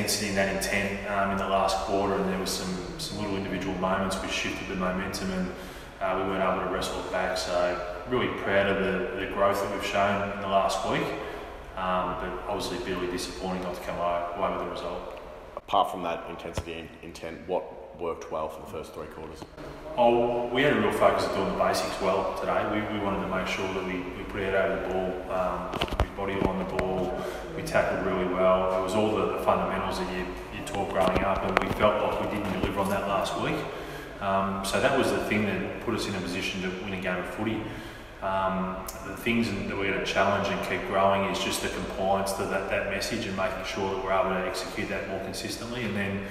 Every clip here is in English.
intensity and that intent in the last quarter, and there was some little individual moments which shifted the momentum, and we weren't able to wrestle it back. So really proud of the growth that we've shown in the last week, but obviously bitterly disappointing not to come away with a result. Apart from that intensity and intent, what worked well for the first 3 quarters? Oh, we had a real focus on doing the basics well today. We wanted to make sure that we put our head over the ball, we bodied on the ball, we tackled really well. It was all the fundamentals that you taught growing up, and we felt like we didn't deliver on that last week. So that was the thing that put us in a position to win a game of footy. The things that we're going to challenge and keep growing is just the compliance to that message, and making sure that we're able to execute that more consistently. And then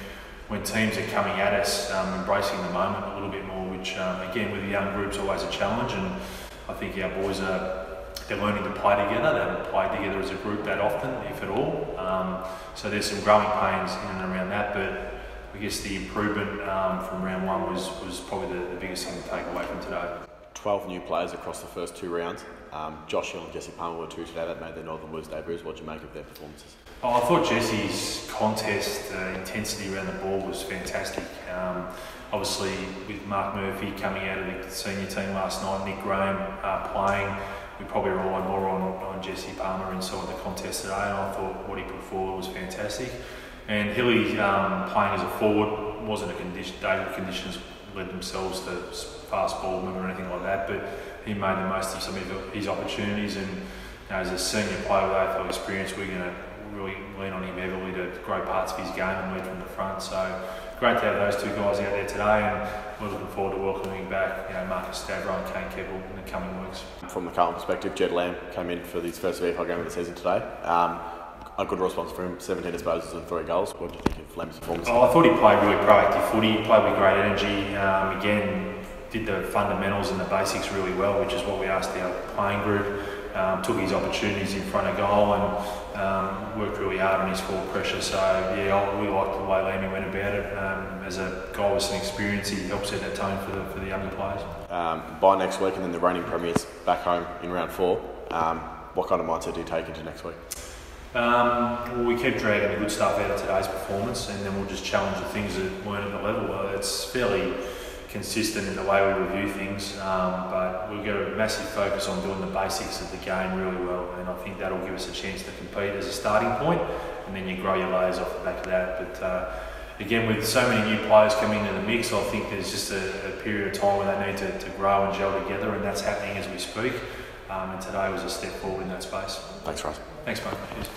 when teams are coming at us, embracing the moment a little bit more, which again with the young groups always a challenge. And I think our boys they're learning to play together. They haven't played together as a group that often, if at all. So there's some growing pains in and around that, but I guess the improvement from round 1 was probably the biggest thing to take away from today. 12 new players across the first 2 rounds. Josh Hill and Jesse Palmer were 2 today that made their Northern Blues debuts. What did you make of their performances? Oh, I thought Jesse's contest intensity around the ball was fantastic. Obviously, with Mark Murphy coming out of the senior team last night, Nick Graham playing, we probably relied more on Jesse Palmer inside the contest today, and I thought what he put forward was fantastic. And Hilly playing as a forward wasn't a condition, daily conditions led themselves to fast ball movement or anything like that, but he made the most of some of his opportunities. And as a senior player with AFL experience, we're going to really lean on him heavily to grow parts of his game and lead from the front. So great to have those 2 guys out there today, and we're looking forward to welcoming back Marcus Stavro and Kane Keppel in the coming weeks. From the Carlton perspective, Jed Lamb came in for his first VFL game of the season today. A good response for him, 17 disposals and 3 goals. What do you think of Lamb's performance? Oh, I thought he played really proactive footy. He played with great energy. Again, did the fundamentals and the basics really well, which is what we asked our playing group. Took his opportunities in front of goal and worked really hard on his forward pressure. So yeah, I really liked the way Lammy went about it. As a guy with some experience, he helped set that tone for the younger players. By next week, and then the reigning premiers back home in round 4. What kind of mindset do you take into next week? Well, we keep dragging the good stuff out of today's performance, and then we'll just challenge the things that weren't at the level. It's fairly consistent in the way we review things, but we've got a massive focus on doing the basics of the game really well, and I think that'll give us a chance to compete as a starting point, and then you grow your layers off the back of that. But again, with so many new players coming into the mix, I think there's just a period of time where they need to grow and gel together, and that's happening as we speak. And today was a step forward in that space. Thanks, Fraser. Thanks, mate. Cheers.